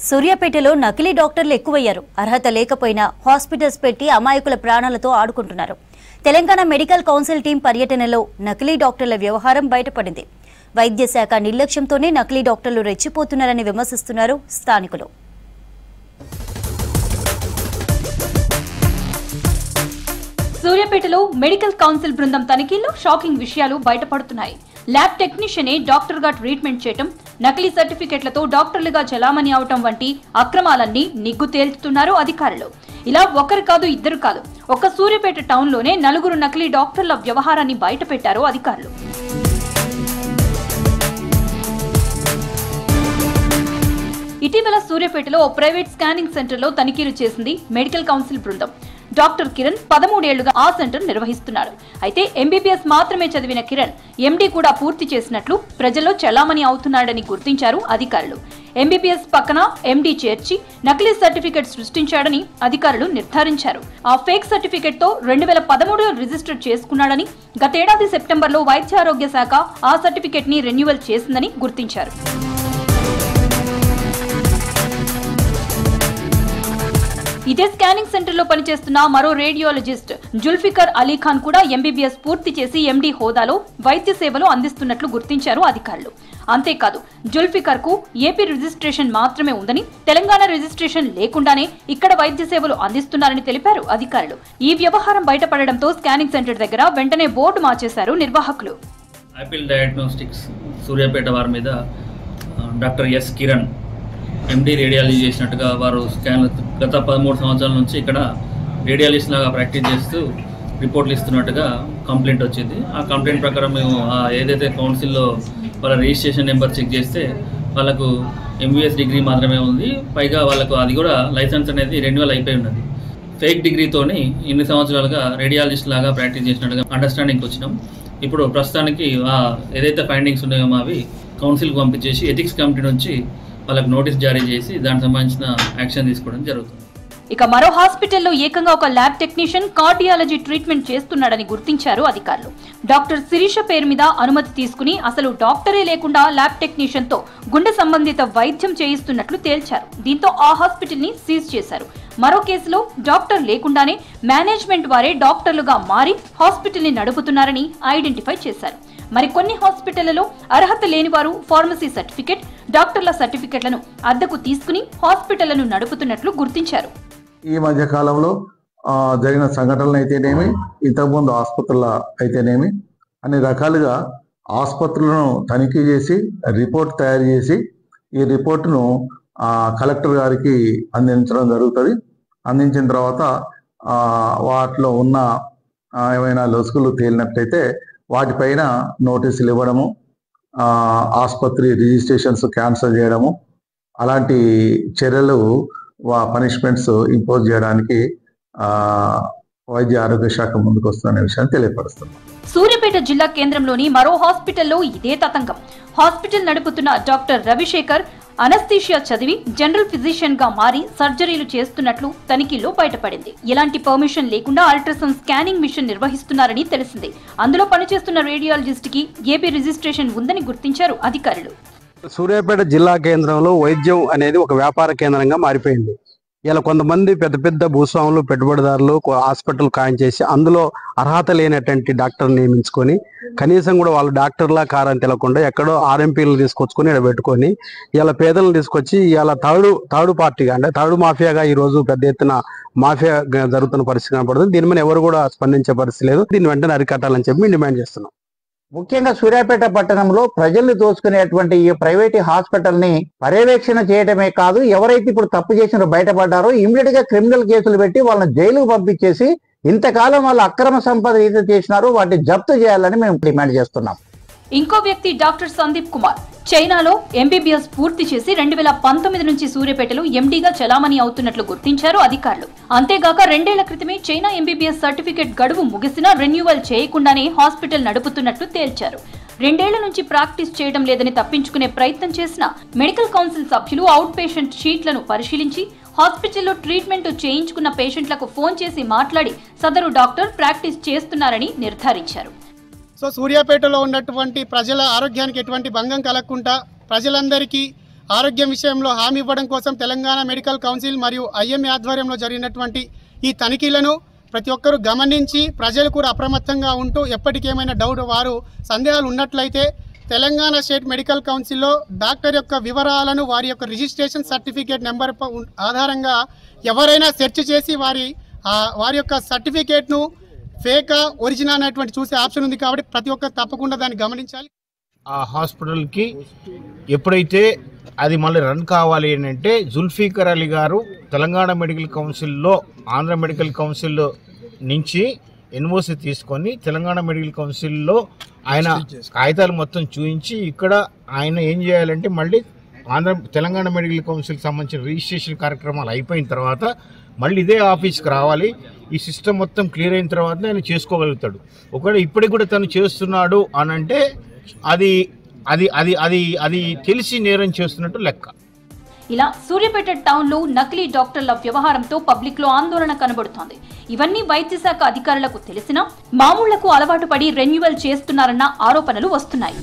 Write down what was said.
సూర్యాపేటలో నకిలీ డాక్టర్లు ఎక్కువయ్యారు. అర్హత లేకపోయినా హాస్పిటల్స్ పెట్టి అమాయకుల ప్రాణాలతో ఆడుకుంటున్నారు. తెలంగాణ మెడికల్ కౌన్సిల్ టీం పర్యటనలో నకిలీ డాక్టర్ల వ్యవహారం బయటపడింది. వైద్య శాఖ నిర్లక్ష్యంతోనే నకిలీ డాక్టర్లు రెచ్చిపోతున్నారని విమర్శిస్తున్నారు స్థానికులు. సూర్యాపేటలో మెడికల్ కౌన్సిల్ బృందం తనిఖీల్లో షాకింగ్ విషయాలు బయటపడుతున్నాయి. ల్యాబ్ టెక్నీషియనే డాక్టర్ గా ట్రీట్మెంట్ చేయటం, నకిలీ సర్టిఫికెట్లతో డాక్టర్లుగా చలామణి అవటం వంటి అక్రమాలన్నీ నిగ్గు తేల్చుతున్నారు అధికారులు. ఇలా ఒకరు కాదు, ఇద్దరు కాదు, ఒక్క సూర్యాపేట టౌన్ లోనే 4 నకిలీ డాక్టర్ల వ్యవహారాన్ని బయటపెట్టారు అధికారులు. ఇటీవల సూర్యాపేటలో ఓ ప్రైవేట్ స్కానింగ్ సెంటర్ లో తనిఖీలు చేసింది మెడికల్ కౌన్సిల్ బృందం. డాక్టర్ కిరణ్ 13 ఏళ్లుగా ఆ సెంటర్ నిర్వహిస్తున్నాడు. అయితే ఎంబీబీఎస్ మాత్రమే చదివిన కిరణ్ ఎండీ కూడా పూర్తి చేసినట్లు ప్రజల్లో చలామణి అవుతున్నాడని గుర్తించారు అధికారులు. ఎంబీబీఎస్ పక్కన ఎండీ చేర్చి నకిలీ సర్టిఫికెట్ సృష్టించాడని అధికారులు నిర్ధారించారు. ఆ ఫేక్ సర్టిఫికెట్ తో 2013లో రిజిస్టర్ చేసుకున్నాడని, గతేడాది సెప్టెంబర్లో వైద్యారోగ్య శాఖ ఆ సర్టిఫికెట్ ని రెన్యువల్ చేసిందని గుర్తించారు. ఇదే స్కానింగ్ సెంటర్ లో పనిచేస్తున్న మరో రేడియాలజిస్ట్ జుల్ఫికర్ అలీ ఖాన్ కూడా ఎంబీబీఎస్ పూర్తి చేసి ఎండీ హోదాలో వైద్య సేవలు అందిస్తున్నట్లు గుర్తించారు అధికారులు. అంతేకాదు, జుల్ఫికర్ కు ఏపీ రిజిస్ట్రేషన్ మాత్రమే ఉందని, తెలంగాణ రిజిస్ట్రేషన్ లేకుండానే ఇక్కడ వైద్య సేవలు అందిస్తున్నారని తెలిపారు అధికారులు. ఈ వ్యవహారం బయటపడడంతో స్కానింగ్ సెంటర్ దగ్గర వెంటనే బోర్డు మార్చేశారు నిర్వాహకులు. ఆపిల్ డయాగ్నోస్టిక్స్ సూర్యాపేట వారి మీద doctor yes Kiran MD radiology చేసినట్టుగా వారు గత 13 సంవత్సరాల నుంచి ఇక్కడ రేడియాలజిస్ట్ లాగా ప్రాక్టీస్ చేస్తూ రిపోర్ట్లు ఇస్తున్నట్టుగా కంప్లైంట్ వచ్చింది. ఆ కంప్లైంట్ ప్రకారం మేము ఏదైతే కౌన్సిల్లో వాళ్ళ రిజిస్ట్రేషన్ నెంబర్ చెక్ చేస్తే వాళ్ళకు ఎంబీబీఎస్ డిగ్రీ మాత్రమే ఉంది. పైగా వాళ్ళకు అది కూడా లైసెన్స్ అనేది రెన్యువల్ అయిపోయి ఉన్నది. ఫేక్ డిగ్రీతోని ఇన్ని సంవత్సరాలుగా రేడియాలజిస్ట్ లాగా ప్రాక్టీస్ చేసినట్టుగా అండర్స్టాండింగ్కి వచ్చినాం. ఇప్పుడు ప్రస్తుతానికి ఏదైతే ఫైండింగ్స్ ఉన్నాయో అవి కౌన్సిల్కి పంపించేసి ఎథిక్స్ కమిటీ నుంచి వాళ్ళకు నోటీస్ జారీ చేసి దానికి సంబంధించిన యాక్షన్ తీసుకోవడం జరుగుతుంది. ఇక మరో హాస్పిటల్లో ఏకంగా ఒక ల్యాబ్ టెక్నీషియన్ కార్డియాలజీ ట్రీట్మెంట్ చేస్తున్నాడని గుర్తించారు అధికారులు. డాక్టర్ శిరీష పేరు మీద అనుమతి తీసుకుని అసలు డాక్టరే లేకుండా ల్యాబ్ టెక్నీషియన్ తో గుండె సంబంధిత వైద్యం చేయిస్తున్నట్లు తేల్చారు. దీంతో ఆ హాస్పిటల్ ని సీజ్ చేశారు. మరో కేసులో డాక్టర్ లేకుండానే మేనేజ్మెంట్ వారే డాక్టర్లుగా మారి హాస్పిటల్ ని నడుపుతున్నారని ఐడెంటిఫై చేశారు. మరికొన్ని హాస్పిటళ్లలో అర్హత లేని వారు ఫార్మసీ సర్టిఫికెట్, డాక్టర్ల సర్టిఫికెట్లను అద్దెకు తీసుకుని హాస్పిటళ్లను నడుపుతున్నట్లు గుర్తించారు. ఈ మధ్య కాలంలో జరిగిన సంఘటనలు అయితేనేమి, ఇంతకుముందు ఆసుపత్రుల అయితేనేమి, అన్ని రకాలుగా ఆసుపత్రులను తనిఖీ చేసి రిపోర్ట్ తయారు చేసి ఈ రిపోర్టును కలెక్టర్ గారికి అందించడం జరుగుతుంది. అందించిన తర్వాత వాటిలో ఉన్న ఏమైనా లొసుగులు తేలినట్లయితే వాటిపైన నోటీసులు ఇవ్వడము, ఆసుపత్రి రిజిస్ట్రేషన్స్ క్యాన్సిల్ చేయడము, అలాంటి చర్యలు పనిష్మెంట్స్ ఇంపోజ్ చేయడానికి వైద్య ఆరోగ్య శాఖ ముందుకు వస్తున్న విషయాన్ని తెలియపరుస్తున్నాం. సూర్యాపేట జిల్లా కేంద్రంలోని మరో హాస్పిటల్లో ఇదే తతంగం. హాస్పిటల్ నడుపుతున్న డాక్టర్ రవిశేఖర్ అనస్థీషియా చదివి జనరల్ ఫిజిషియన్ గా మారి సర్జరీలు చేస్తున్నట్లు తనిఖీల్లో బయటపడింది. ఎలాంటి పర్మిషన్ లేకుండా అల్ట్రాసౌండ్ స్కానింగ్ మిషన్ నిర్వహిస్తున్నారని తెలిసింది. అందులో పనిచేస్తున్న రేడియాలజిస్ట్ కి ఏపీ రిజిస్ట్రేషన్ ఉందని గుర్తించారు అధికారులు. సూర్యాపేట జిల్లా కేంద్రంలో వైద్యం అనేది ఒక వ్యాపార కేంద్రంగా మారిపోయింది. ఇలా కొంతమంది పెద్ద పెద్ద భూస్వాములు, పెట్టుబడిదారులు హాస్పిటల్ ఖాయం చేసి అందులో అర్హత లేనటువంటి డాక్టర్ నియమించుకొని కనీసం కూడా వాళ్ళు డాక్టర్లా కారని తెలకుండా ఎక్కడో ఆర్ఎంపీలు తీసుకొచ్చుకొని ఇక్కడ పెట్టుకొని ఇలా పేదలను తీసుకొచ్చి ఇలా థర్డ్ పార్టీగా అంటే థర్డ్ మాఫియాగా ఈ రోజు పెద్ద ఎత్తున మాఫియా జరుగుతున్న పరిస్థితి కనపడుతుంది. దీని మీద ఎవరు కూడా స్పందించే పరిస్థితి లేదు. దీన్ని వెంటనే అరికట్టాలని చెప్పి మేము డిమాండ్ చేస్తున్నాం. ముఖ్యంగా సూర్యాపేట పట్టణంలో ప్రజల్ని దోచుకునేటువంటి ఈ ప్రైవేట్ హాస్పిటల్ ని పర్యవేక్షణ చేయడమే కాదు, ఎవరైతే ఇప్పుడు తప్పు చేసినారో బయటపడ్డారో ఇమ్మీడియట్ గా క్రిమినల్ కేసులు పెట్టి వాళ్ళని జైలుకు పంపించేసి ఇంతకాలం వాళ్ళు అక్రమ సంపద ఏదైతే చేసినారో వాటిని జప్తు చేయాలని మేము డిమాండ్ చేస్తున్నాం. ఇంకో వ్యక్తి డాక్టర్ సందీప్ కుమార్ చైనాలో ఎంబీబీఎస్ పూర్తి చేసి 2019 నుంచి సూర్యాపేటలో ఎండీగా చలామణి అవుతున్నట్లు గుర్తించారు అధికారులు. అంతేగాక 2 ఏళ్ల క్రితమే చైనా ఎంబీబీఎస్ సర్టిఫికెట్ గడువు ముగిసినా రెన్యువల్ చేయకుండానే హాస్పిటల్ నడుపుతున్నట్లు తేల్చారు. 2 ఏళ్ల నుంచి ప్రాక్టీస్ చేయడం లేదని తప్పించుకునే ప్రయత్నం చేసిన మెడికల్ కౌన్సిల్ సభ్యులు అవుట్ పేషెంట్ షీట్లను పరిశీలించి హాస్పిటల్లో ట్రీట్మెంట్ చేయించుకున్న పేషెంట్లకు ఫోన్ చేసి మాట్లాడి సదరు డాక్టర్ ప్రాక్టీస్ చేస్తున్నారని నిర్ధారించారు. సో సూర్యాపేటలో ఉన్నటువంటి ప్రజల ఆరోగ్యానికి ఎటువంటి భంగం కలగకుండా ప్రజలందరికీ ఆరోగ్యం విషయంలో హామీ ఇవ్వడం కోసం తెలంగాణ మెడికల్ కౌన్సిల్ మరియు ఐఎంఏ ఆధ్వర్యంలో జరిగినటువంటి ఈ తనిఖీలను ప్రతి ఒక్కరూ గమనించి ప్రజలు కూడా అప్రమత్తంగా ఉంటూ ఎప్పటికేమైనా డౌట్ వారు సందేహాలు ఉన్నట్లయితే తెలంగాణ స్టేట్ మెడికల్ కౌన్సిల్లో డాక్టర్ యొక్క వివరాలను వారి యొక్క రిజిస్ట్రేషన్ సర్టిఫికేట్ నెంబర్ ఆధారంగా ఎవరైనా సెర్చ్ చేసి వారి యొక్క సర్టిఫికేట్ను ఫేకా ఒరిజినల్ అనేటువంటి చూసే ఆప్షన్ ఉంది కాబట్టి ప్రతి ఒక్కరు తప్పకుండా దాన్ని గమనించాలి. ఆ హాస్పిటల్కి ఎప్పుడైతే అది మళ్ళీ రన్ కావాలి అంటే జుల్ఫీకర్ అలీ గారు తెలంగాణ మెడికల్ కౌన్సిల్లో ఆంధ్ర మెడికల్ కౌన్సిల్లో నుంచి ఎన్ఓసి తీసుకొని తెలంగాణ మెడికల్ కౌన్సిల్లో ఆయన కాగితాలు మొత్తం చూపించి ఇక్కడ ఆయన ఏం చేయాలంటే మళ్ళీ తెలంగాణ మెడికల్ కౌన్సిల్కి సంబంధించిన రిజిస్ట్రేషన్ కార్యక్రమాలు అయిపోయిన తర్వాత మళ్ళీ ఇదే ఆఫీస్కి రావాలి. ఈ సిస్టమ్ మొత్తం క్లియర్ అయిన తర్వాత ఆయన చేసుకోగలుగుతాడు. ఒకవేళ ఇప్పటికి కూడా తను చేస్తున్నాడు అని అంటే అది అది అది అది అది తెలిసి నేరం చేస్తున్నట్టు లెక్క. ఇలా సూర్యాపేట టౌన్ లో నకిలీ డాక్టర్ల వ్యవహారంతో పబ్లిక్ లో ఆందోళన కనబడుతోంది. ఇవన్నీ వైద్య శాఖ అధికారులకు తెలిసినా మామూళ్లకు అలవాటు పడి రెన్యువల్ చేస్తున్నారన్న ఆరోపణలు వస్తున్నాయి.